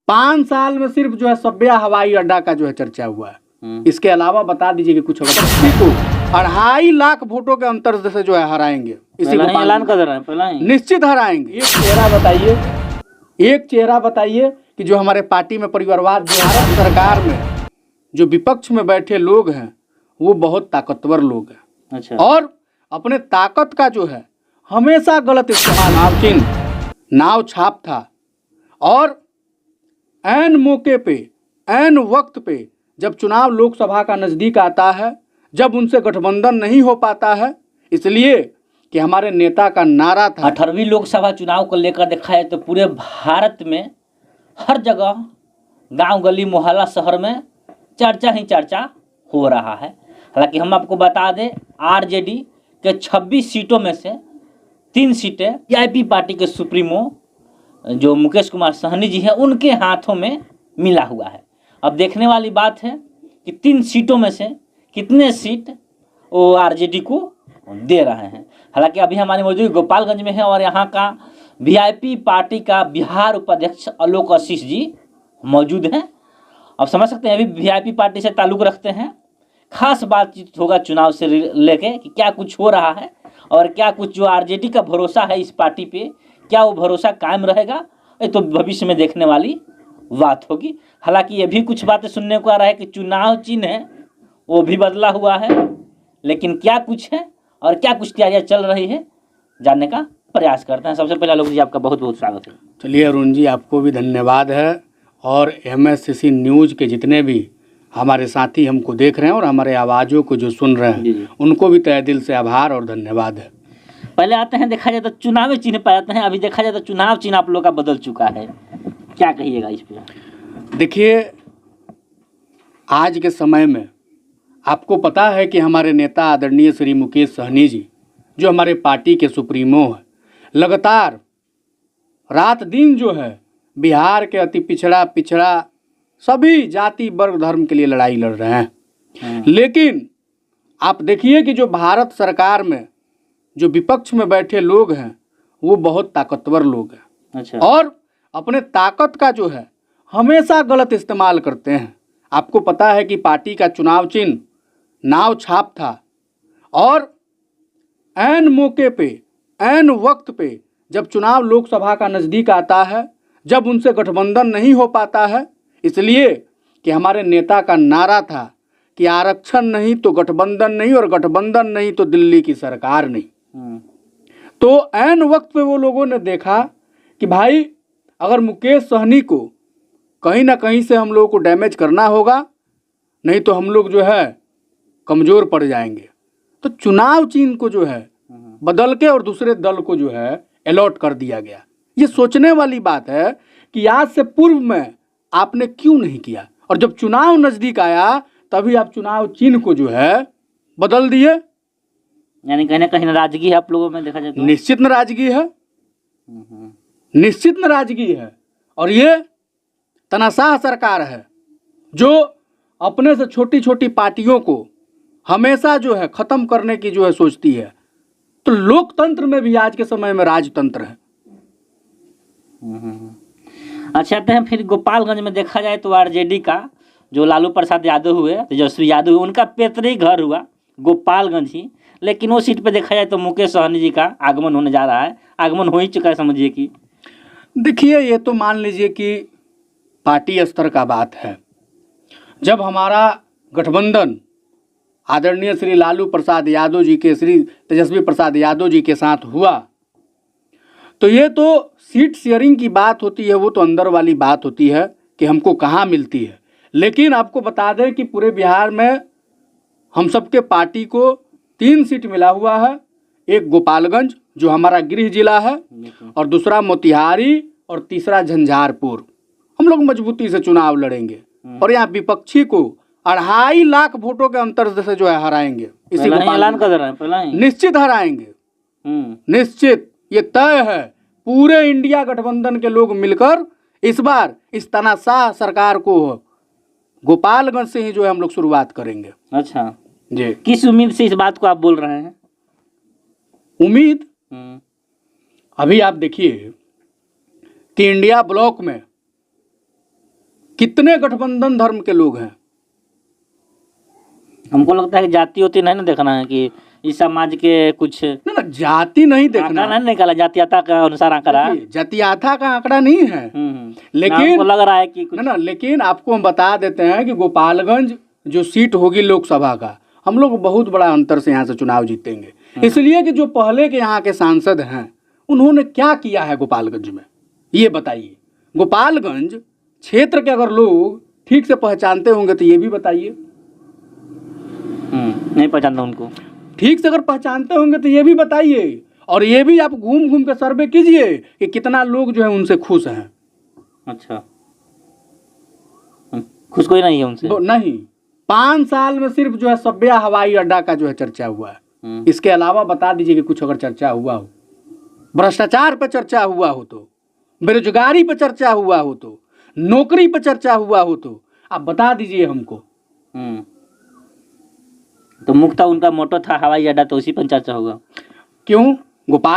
5 साल में सिर्फ जो है सब्या हवाई अड्डा का जो है चर्चा हुआ है। इसके अलावा बता दीजिए कि कुछ होगा को 2.5 लाख वोटों के अंतर से जो है हराएंगे। इसी को ऐलान कर रहे हैं पहला ही निश्चित हराएंगे। एक चेहरा बताइए कि जो हमारे पार्टी में परिवारवाद, जो भारत सरकार में जो विपक्ष में बैठे लोग हैं वो बहुत ताकतवर लोग हैं। अच्छा। और अपने ताकत का जो है हमेशा गलत इस्तेमाल, नाव चिन्ह, नाव छाप था और ऐन मौके पे, ऐन वक्त पे, जब चुनाव लोकसभा का नज़दीक आता है, जब उनसे गठबंधन नहीं हो पाता है, इसलिए कि हमारे नेता का नारा था। 18वीं लोकसभा चुनाव को लेकर देखा जाए तो पूरे भारत में हर जगह, गांव गली मोहल्ला शहर में चर्चा ही चर्चा हो रहा है। हालांकि हम आपको बता दें, आरजेडी के 26 सीटों में से 3 सीटें वीआईपी पार्टी के सुप्रीमो जो मुकेश कुमार सहनी जी हैं उनके हाथों में मिला हुआ है। अब देखने वाली बात है कि 3 सीटों में से कितने सीट वो आरजेडी को दे रहे हैं। हालांकि अभी हमारी मौजूद गोपालगंज में है और यहाँ का वीआईपी पार्टी का बिहार उपाध्यक्ष आलोक आशीष जी मौजूद हैं। अब समझ सकते हैं अभी वीआईपी पार्टी से ताल्लुक़ रखते हैं। खास बातचीत होगा चुनाव से लेके कि क्या कुछ हो रहा है और क्या कुछ जो आरजेडी का भरोसा है इस पार्टी पे, क्या वो भरोसा कायम रहेगा, ये तो भविष्य में देखने वाली बात होगी। हालांकि ये भी कुछ बातें सुनने को आ रहा है कि चुनाव चिन्ह है वो भी बदला हुआ है, लेकिन क्या कुछ है और क्या कुछ तैयारियां चल रही है जानने का प्रयास करते हैं। सबसे पहले आलोक जी आपका बहुत बहुत स्वागत है। चलिए अरुण जी, आपको भी धन्यवाद है और MSCC न्यूज़ के जितने भी हमारे साथी हमको देख रहे हैं और हमारे आवाज़ों को जो सुन रहे हैं उनको भी तहे दिल से आभार और धन्यवाद है। पहले आते हैं, देखा जाए तो चुनावी चिन्ह पर आते हैं। अभी देखा जाए तो चुनाव चिन्ह आप लोग का बदल चुका है, क्या कहिएगा इस पर? देखिए, आज के समय में आपको पता है कि हमारे नेता आदरणीय श्री मुकेश सहनी जी जो हमारे पार्टी के सुप्रीमो हैं, लगातार रात दिन जो है बिहार के अति पिछड़ा सभी जाति वर्ग धर्म के लिए लड़ाई लड़ रहे हैं। लेकिन आप देखिए कि जो भारत सरकार में जो विपक्ष में बैठे लोग हैं वो बहुत ताकतवर लोग हैं। अच्छा। और अपने ताकत का जो है हमेशा गलत इस्तेमाल करते हैं। आपको पता है कि पार्टी का चुनाव चिन्ह नाव छाप था और ऐन मौके पे, ऐन वक्त पे, जब चुनाव लोकसभा का नज़दीक आता है, जब उनसे गठबंधन नहीं हो पाता है, इसलिए कि हमारे नेता का नारा था कि आरक्षण नहीं तो गठबंधन नहीं और गठबंधन नहीं तो दिल्ली की सरकार नहीं। तो ऐन वक्त पे वो लोगों ने देखा कि भाई अगर मुकेश सहनी को कहीं ना कहीं से हम लोगों को डैमेज करना होगा, नहीं तो हम लोग जो है कमज़ोर पड़ जाएंगे। तो चुनाव चिन्ह को जो है बदल के और दूसरे दल को जो है अलॉट कर दिया गया। ये सोचने वाली बात है कि आज से पूर्व में आपने क्यों नहीं किया, और जब चुनाव नज़दीक आया तभी आप चुनाव चिन्ह को जो है बदल दिए। यानी कहीं ना कहीं नाराजगी है आप लोगों में, देखा जाए तो निश्चित नाराजगी है, निश्चित नाराजगी है। और ये तनाशाह सरकार है जो अपने से छोटी छोटी पार्टियों को हमेशा जो है ख़त्म करने की जो है सोचती है। तो लोकतंत्र में भी आज के समय में राजतंत्र है। अच्छा, आते हैं फिर गोपालगंज में। देखा जाए तो आरजेडी का जो लालू प्रसाद यादव हुए, तेजस्वी यादव हुए, उनका पैतृक घर हुआ गोपालगंज ही, लेकिन वो सीट पे देखा जाए तो मुकेश सहनी जी का आगमन होने जा रहा है। आगमन हो ही चुका है समझिए कि। देखिए, ये तो मान लीजिए कि पार्टी स्तर का बात है। जब हमारा गठबंधन आदरणीय श्री लालू प्रसाद यादव जी के, श्री तेजस्वी प्रसाद यादव जी के साथ हुआ, तो ये तो सीट शेयरिंग की बात होती है, वो तो अंदर वाली बात होती है कि हमको कहाँ मिलती है। लेकिन आपको बता दें कि पूरे बिहार में हम सबके पार्टी को 3 सीट मिला हुआ है। एक गोपालगंज जो हमारा गृह जिला है, और दूसरा मोतिहारी, और तीसरा झंझारपुर। हम लोग मजबूती से चुनाव लड़ेंगे और यहाँ विपक्षी को 2.5 लाख वोटों के अंतर से जो है हराएंगे। इसी को ऐलान कर रहे हैं पहला ही निश्चित हराएंगे, निश्चित। ये तय है। पूरे इंडिया गठबंधन के लोग मिलकर इस बार इस तानाशाह सरकार को गोपालगंज से ही जो है हम लोग शुरुआत करेंगे। अच्छा जी, किस उम्मीद से इस बात को आप बोल रहे हैं? उम्मीद अभी आप देखिए कि इंडिया ब्लॉक में कितने गठबंधन धर्म के लोग हैं? हमको लगता है कि जाति होती नहीं ना देखना है कि इस समाज के कुछ ना ना, जाति नहीं देखना। आंकड़ा नहीं निकाला, जातीयता के अनुसार आंकड़ा। देखिए, जातियाथा का आंकड़ा नहीं है, लेकिन हमको लग रहा है कि कुछ ना लेकिन आपको हम बता देते हैं कि गोपालगंज जो सीट होगी लोकसभा का, हम लोग बहुत बड़ा अंतर से यहाँ से चुनाव जीतेंगे। इसलिए कि जो पहले के यहाँ के सांसद हैं उन्होंने क्या किया है गोपालगंज में, ये बताइए। गोपालगंज क्षेत्र के अगर लोग ठीक से पहचानते होंगे तो ये भी बताइए। नहीं पहचानता उनको। ठीक से अगर पहचानते होंगे तो ये भी बताइए, और ये भी आप घूम घूम के सर्वे कीजिए कि कितना लोग जो है उनसे खुश हैं। अच्छा, खुश कोई नहीं है उनसे? नहीं, 5 साल में सिर्फ जो है सब्या हवाई अड्डा का जो है चर्चा हुआ है। इसके अलावा बता दीजिए कि कुछ अगर चर्चा हुआ हो, भ्रष्टाचार पे चर्चा हुआ हो तो, बेरोजगारी पे चर्चा हुआ हो तो, नौकरी पे चर्चा हुआ हो तो आप बता दीजिए हमको। तो मुख्यतः उनका मोटो था हवाई अड्डा, तो उसी पर चर्चा होगा। क्यों? गोपाल